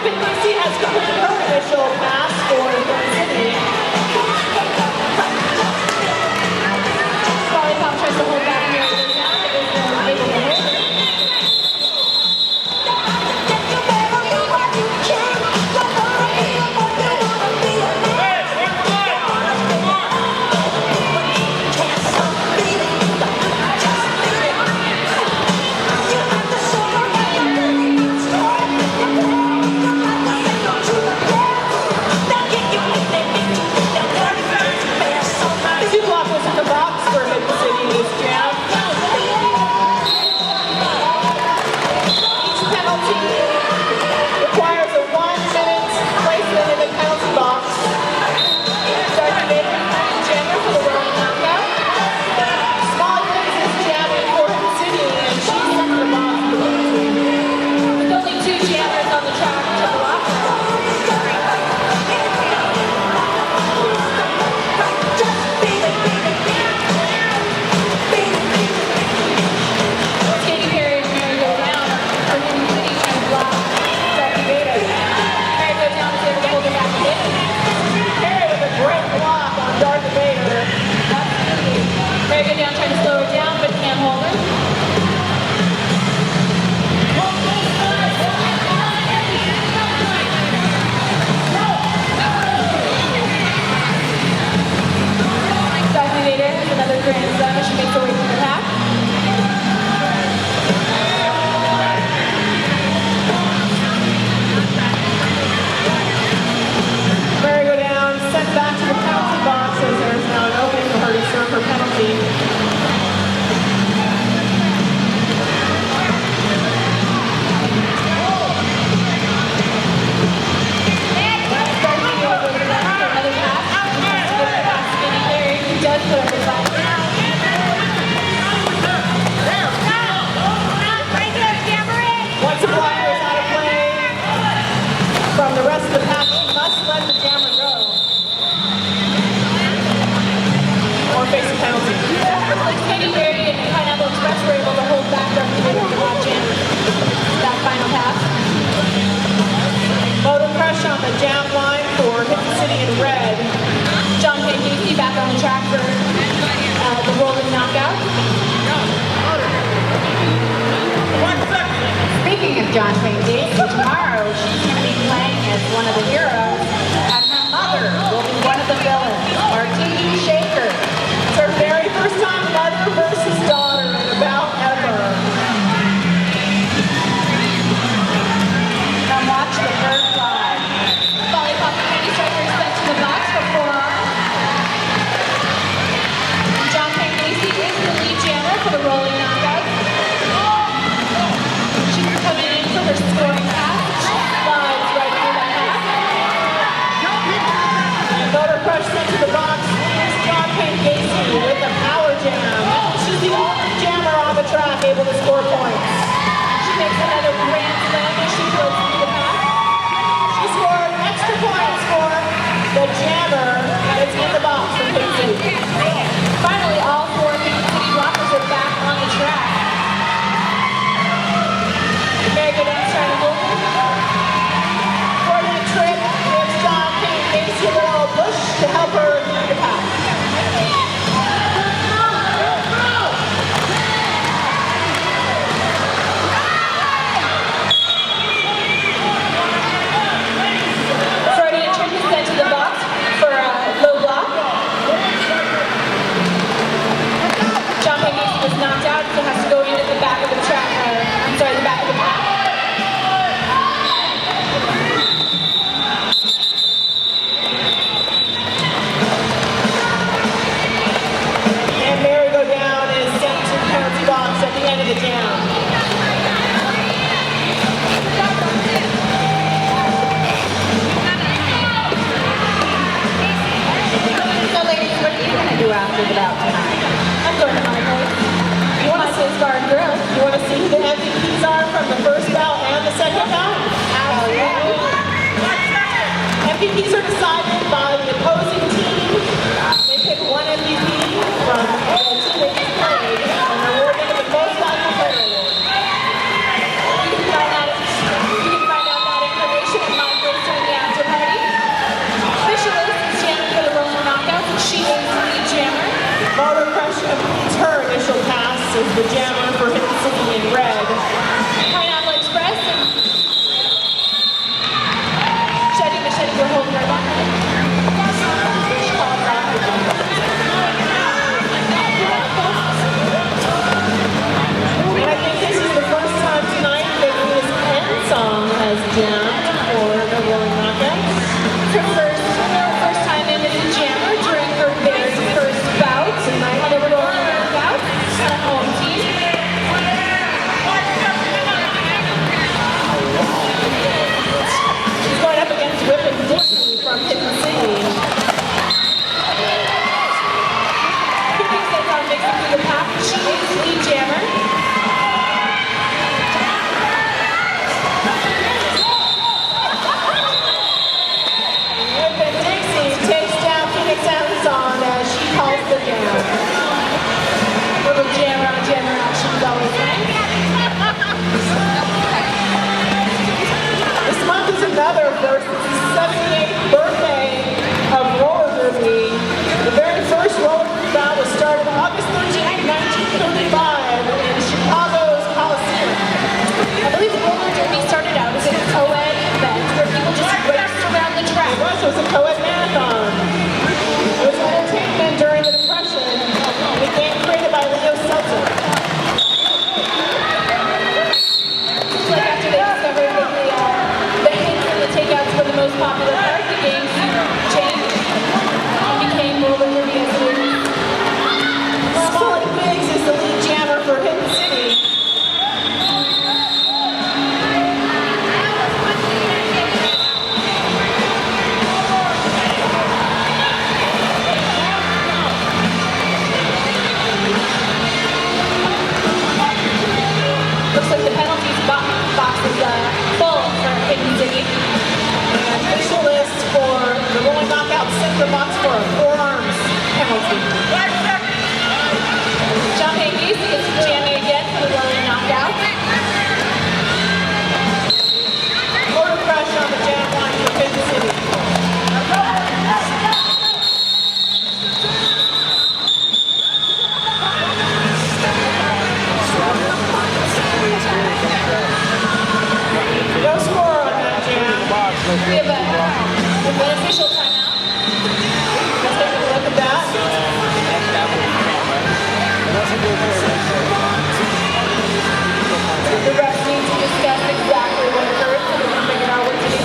Casey has completed her initial pass for City. Lollipop tries to hold back here. Isn't able to hit. John Payne Gacy. Tomorrow, she's going to be playing as one of the heroes, and her mother will be one of the villains, Martini Shaker. It's her very first time mother versus daughter in the bout ever. Now watch the bird fly. Lollipop Candy Striker is sent to the box for forearm. John Payne Gacy is the lead jammer for the rolling knockout. She's coming in for her scoring pass. Slides right through that pass. And Motor Crush sent to the box. Here's John Payne Gacy with a power jam. She's the only jammer on the track able to score points. She makes another grand slam as she goes through the pass. She scored extra points for the jammer that's in the box from Casey. Finally, all four Pink City blockers are back on the track. Very good dance trying to hold it. For that trick, gives John Payne Gacy a little push to help her through the pass. Freudian trick is sent to the box for a low block. is the jammer for Hidden City in red. Pineapple Express and Shetty Machete were holding her back. And I think this is the first time tonight that this end song has jammed for the Rolling Knockout. Her first time in as a jammer during her very first bout tonight on the Rolling Knockout on a home team. She's going up against Whip and Dixie from Hidden City. He thinks that's how mixing through the pack. She is lead jammer. Whip and Dixie takes down Phoenix Amazon as she calls the jam. Little jammer on jammer actions always nice. This month is another first. It's the 78th birthday of roller derby. The very first roller derby bout was started August 13, 1935 in Chicago's Coliseum. I believe roller derby started out as a co-ed event where people just raced around the track. It was a co-ed marathon. It was entertainment during the Depression. The game created by Leo Seltzer. It's like after they discovered that the hits and the takeouts were the most popular part, the games changed and became roller derby as it is. Smart Biggs is the lead jammer for Hidden City. Looks like the penalties box is full for Hidden City. And official list for the Rolling Knockout sent the box for a forearms penalty. John Casey is jamming again for the Rolling Knockout. Motor crash on the jam line for Hidden City. No score on that jam. We have an official timeout. Let's take a look at that. The refs need to discuss exactly what occurred so we can figure out what to do.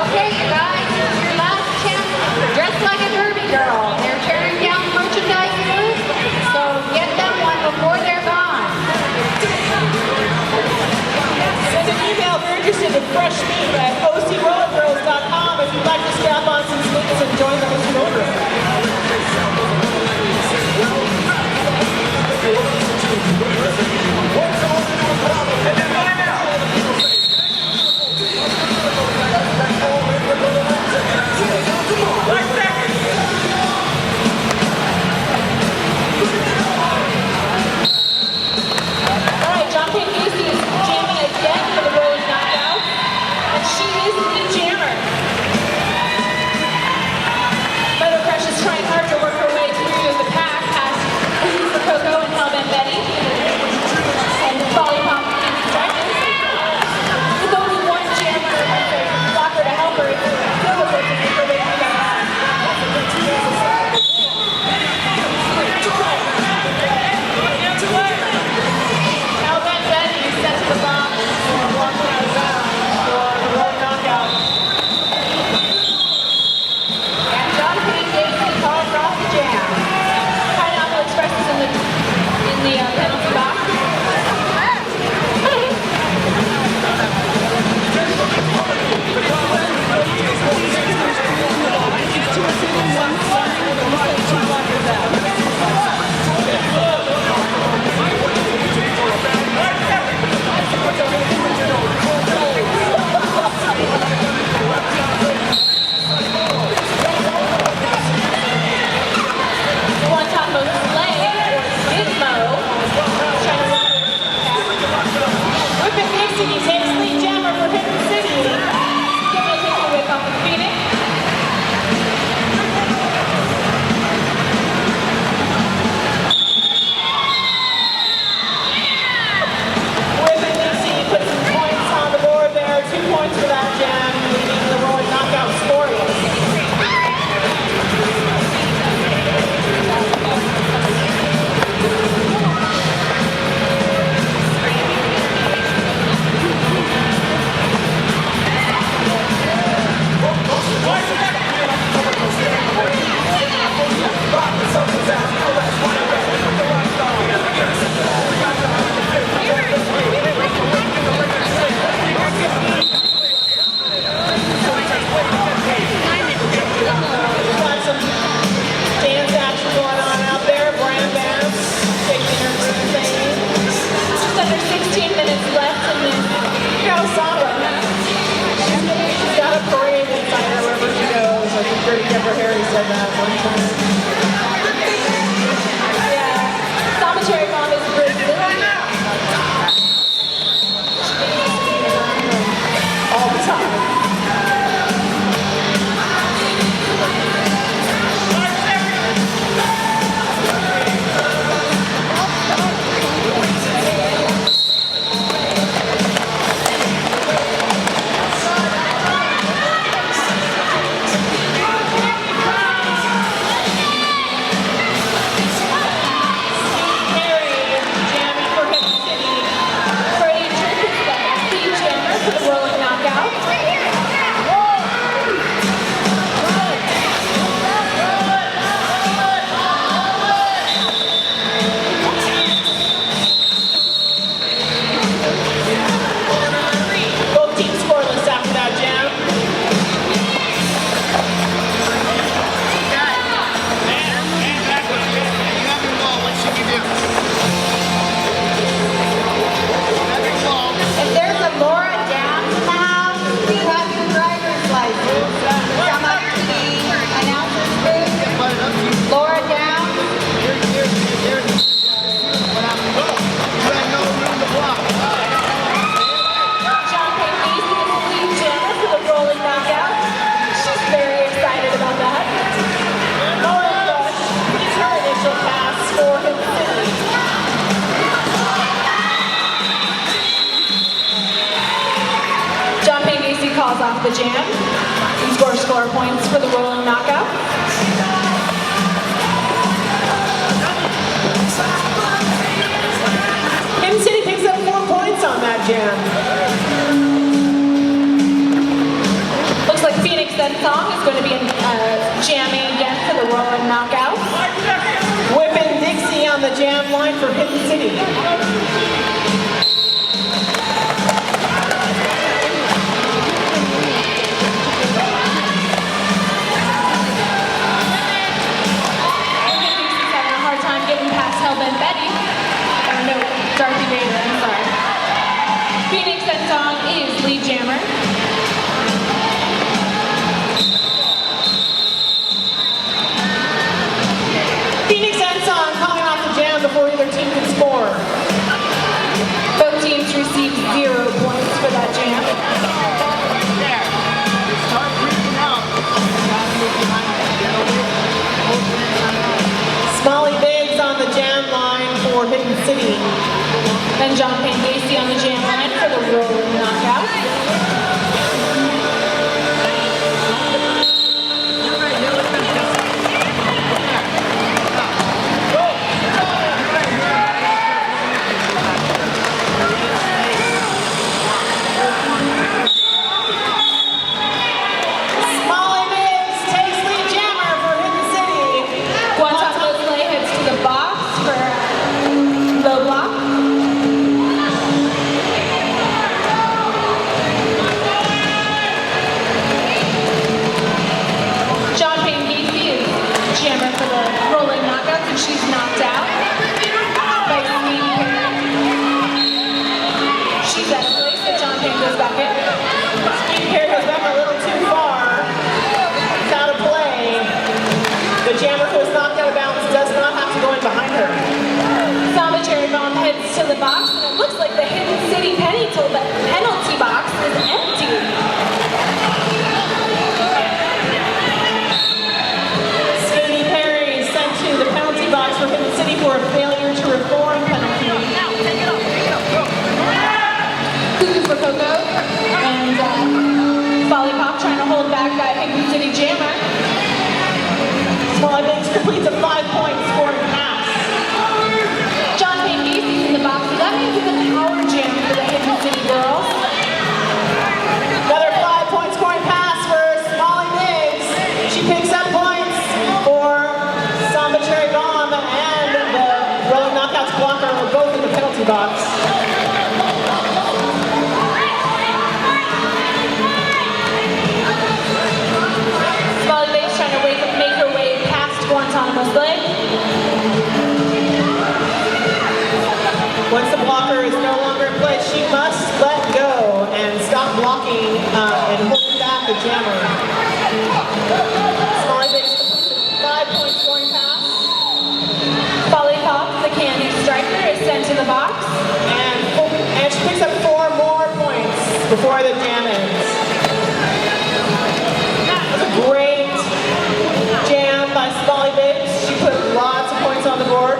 Okay, you guys, your last chance to dress like a derby girl. They're tearing down merchandise booths, so get them one before they're gone. Send an email if you're interested in fresh meat at OCRG.com if you'd like to strap on some sneakers and join the OC Road. All right, John Payne Casey is jamming again for the Rolling Knockout, and she is the jammer. Meadow Crush is trying hard to work her way through the pack past Lisa Coco and Hellman Betty and Folly Pop and Diamonds. With only one jammer, blocker to help her, it's difficult to make her way through the pack. Hellman Betty sent to the box for blocking out of bounds for the Rolling Knockout. And John Payne Casey calls off the jam. Pineapple Express is in the penalty box. Guantanamo Slay, or Gizmo, trying to work Whip and Dixie takes lead jammer for Hidden City. Giving a takeaway off of Phoenix. jam. Looks like Phoenix That Song is going to be jamming again for the Rolling Knockout. Whipping Dixie on the jam line for Hidden City. Dixie's having a hard time getting past Hellbent Betty. Or no, Darcy Vader, I'm sorry. Phoenix That Song is lead jammer. Phoenix and Song coming off the jam before either team can score. Both teams received 0 points for that jam. Smalley Biggs on the jam line for Hidden City. And John Payne Gacy on the jam line for the Rolling Knockout. Smalley Biggs takes lead jammer for Hidden City. Guantanamo Slay heads to the box for low block. John Payne Gacy is jammer for the Rolling Knockouts, and she's knocked out by Speedy Perry. She's at a place that John Payne goes back in. Speedy Perry goes back a little too far. It's out of play. The jammer who was knocked out of bounds does not have to go in behind her. Samba Cherry Bomb heads to the box, and it looks like the Hidden City penalty box is empty. Speedy Perry is sent to the penalty box for Hidden City for a failure to reform penalty. Cuckoo for Coco, and Folly Pop trying to hold back that Hidden City jammer. Smalley Biggs completes a 5-point scoring pass. John Payne Gacy's in the box, so that means it's a power jam for the Hidden City girls. Another 5-point scoring pass for Smalley Biggs. She picks up points for Samba Cherry Bomb and the Rolling Knockouts blocker are both in the penalty box. Smalley Bates trying to make her way past Guantanamo Slay. Once the blocker is no longer in place, she must let go and stop blocking and holding back the jammer. Smalley Biggs completes a 5-point scoring pass. Folly Pop, the Candy Striker, is sent to the box. And she picks up 4 more points before the jam ends. That's a great jam by Smalley Biggs. She put lots of points on the board.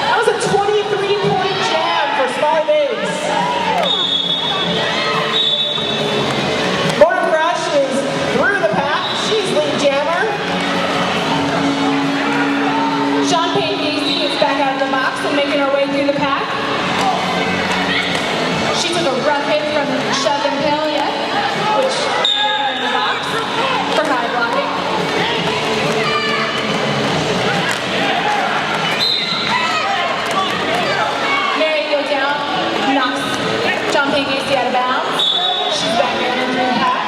That was a 23-point jam for Smalley Biggs. Border Crush is through the pack. She's lead jammer. John Payne Gacy is back out of the box and making her way through the pack. She took a rough hit from Shove and Pelia, which landed her in the box for high blocking. Mary goes down, knocks John Payne Gacy out of bounds. She's back in the pack.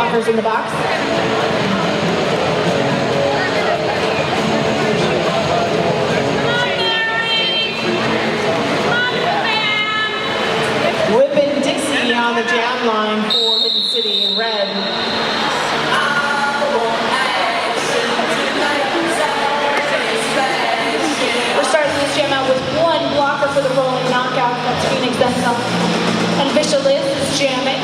blockers in the box. Whippin' Dixie on the jam line for Hidden City in red. We're starting this jam out with one blocker for the rolling knockout. That's Phoenix Denzel. And Vicious Liz is jamming.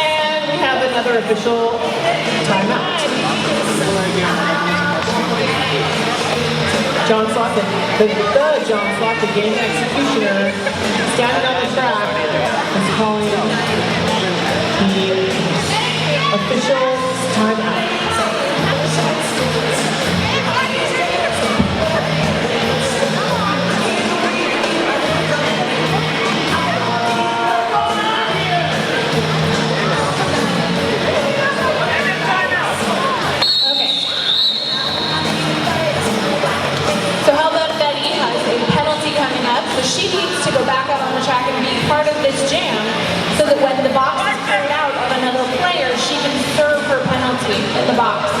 And we have another official timeout. John Slott, the John Slott, the game executioner, standing on the track, is calling the official timeout. Okay. So how about Betty has a penalty coming up, so she needs to go back out on the track and be part of this jam so that when the box is cleared out of another player, she can serve her penalty in the box.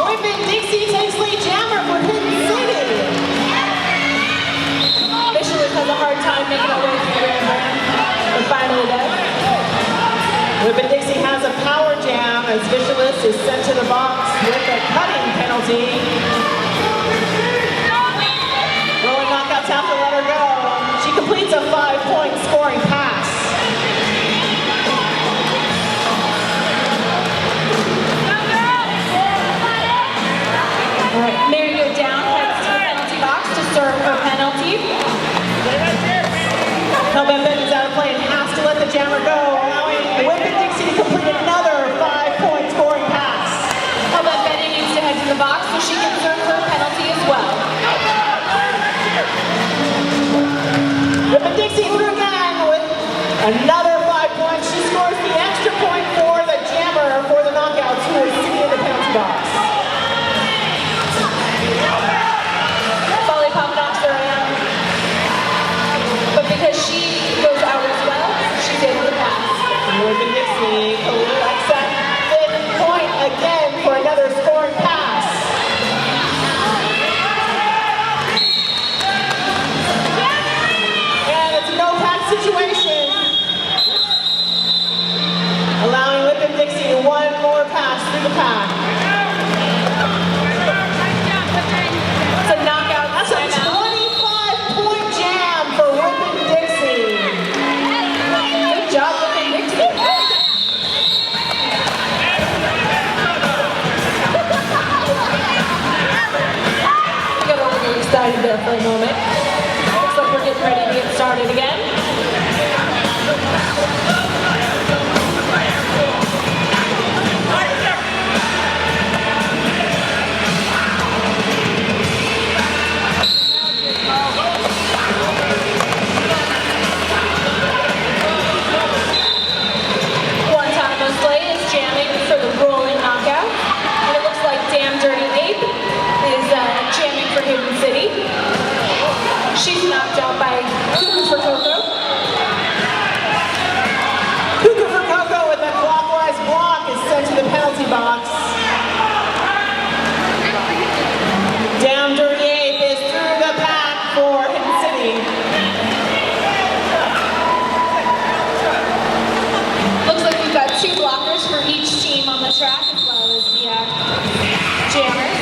Whippin' Dixie takes lead jammer for Hidden City. Vicious has a hard time making her way through the ram, but finally does. Whippin' Dixie has a power jam as Vicious is sent to the box with a cutting penalty. Rolling knockouts have to let her go. She completes a 5-point scoring pass. All right, Mario down heads to the penalty box to serve her penalty. Hellbent Betty's out of play and has to let the jammer go, allowing Whippin' Dixie to complete another 5-point scoring pass. How about Betty needs to head to the box so she can serve her penalty as well. Whippin' Dixie through again with another 5 points. She scores the extra point for the jammer for the knockouts who is sitting in the penalty box. Volley pop knocks her around. But because she goes out as well, she's able to pass. Whippin' Dixie collects that 5th point again for another scoring pass. And it's a no-pass situation, allowing Whippin' Dixie one more pass through the pack. It's a knockout That's a timeout. 25-point jam for Whippin' Dixie. Good job, Whippin' Dixie. We got a little excited there for a moment. Looks like we're getting ready to get started again. Guantanamo Slay is jamming for the rolling knockout. And it looks like Damn Dirty Ape is jamming for Hidden City. She's knocked out by Cuckoo for Coco. Cuckoo for Coco with a clockwise block is sent to the penalty box. Damn Dirty Ape is through the pack for Hidden City. Looks like we've got 2 blockers for each team on the track as well as the jammers.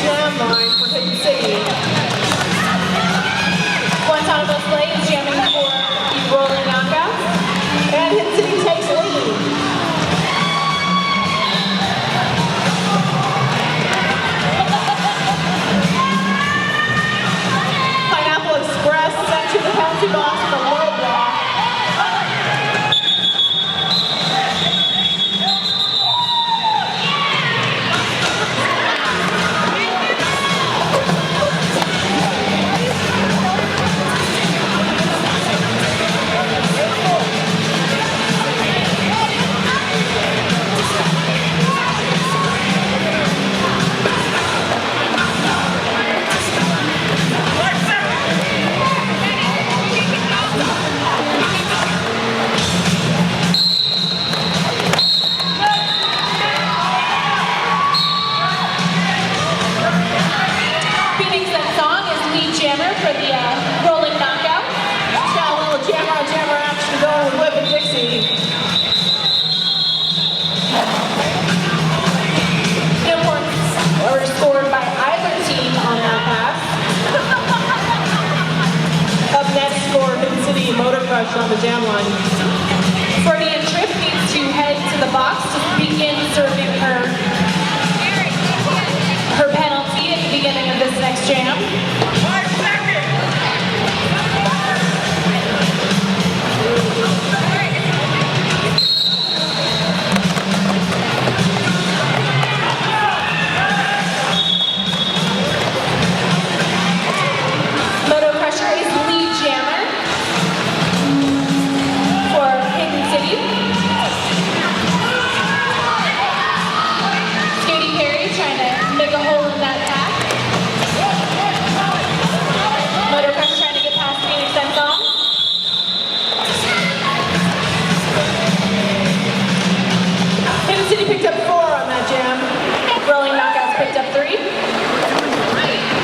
jam line for Hidden City. Guantanamo Slate is jamming for the rolling knockout. And Hidden City takes lead. Pineapple Express sent to the penalty box for low block. Jammer for the rolling knockout. It's got a little jammer action going with Whip and Dixie. No points were scored by either team on that pass. Up next for Hidden City, Motor Crush on the jam line. Freudian Trip needs to head to the box to begin serving her penalty at the beginning of this next jam. Moto Crusher is lead jammer for Hidden City. Katy Perry trying to make a hole in that pack. Moto Crusher trying to get past Phoenix and Song. Hidden City picked up 4 on that jam. Rolling Knockouts picked up 3.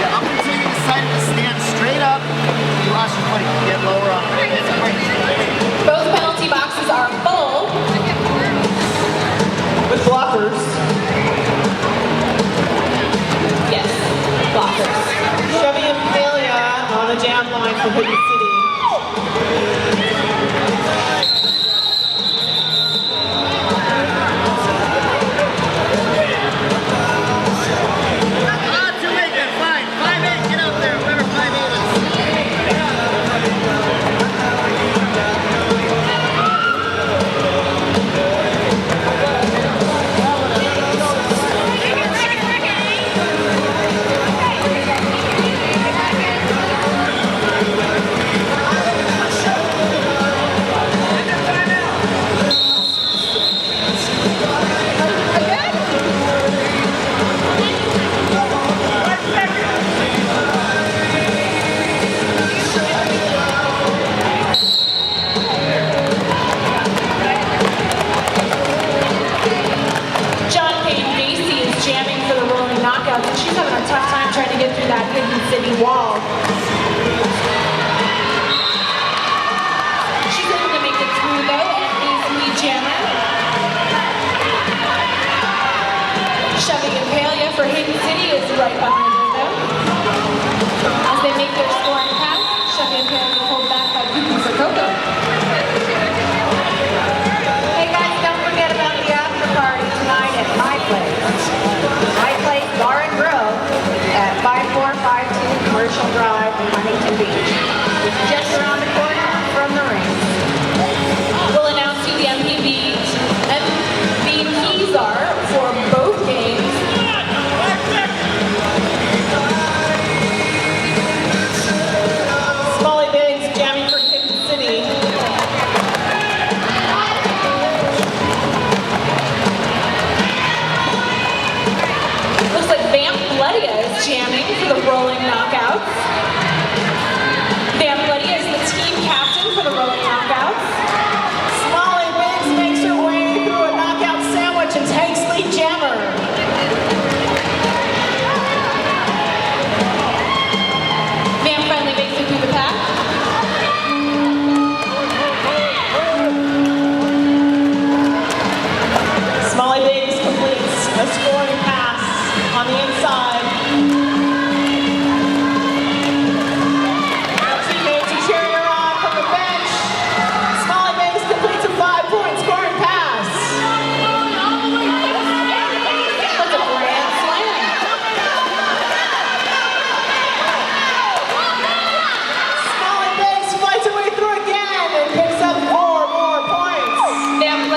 Up until you decided to stand straight up, you lost your money. Get lower on it. It's great. Both penalty boxes are full. With blockers. Yes, blockers. Chevy and Palia on the jam line for Hidden City. Too late then. Fine. 5'8". Get out there. Whoever 5'8" is. John Payne Macy is jamming for the rolling knockouts, and she's having a tough time trying to get through that Hidden City wall. She's able to make it through though, and is lead jammer. Chevy and Palia for Hidden City is right behind her though. As they make their scoring pass, Chevy and Palia pulled back by Cuckoo for Coco. Hey guys, don't forget about the after party tonight at my place. My place Bar and Grill at 5452 Commercial Drive in Huntington Beach. Just around the corner from the rings. We'll announce who the MVPs are for both games.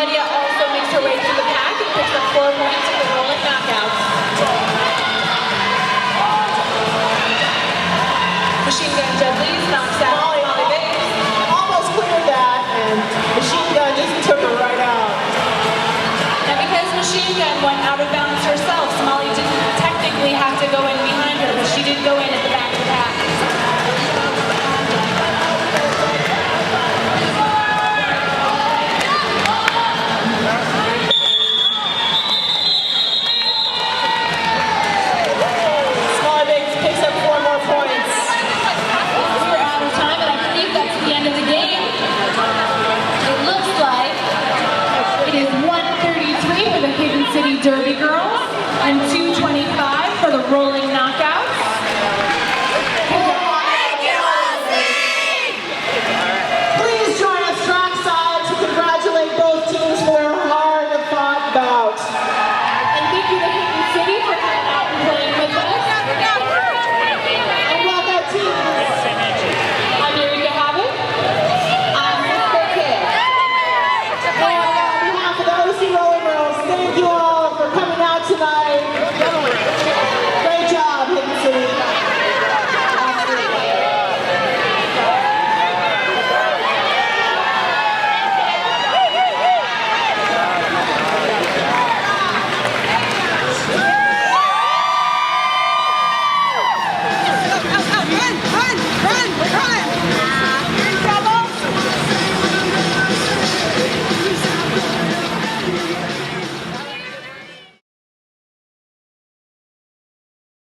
Lydia also makes her way through the pack and picks up 4 points for the rolling knockouts. Machine Gun Deadlies knocks out Molly Bates. Almost cleared that, and Machine Gun just took her right out. And because Machine Gun went out of bounds herself, Molly didn't technically have to go in behind her, but she did go in at the back of the pack. Molly Bates picks up 4 more points. We're out of time, and I believe that's the end of the game. It looks like it is 1:33 for the Hidden City Derby girls and 2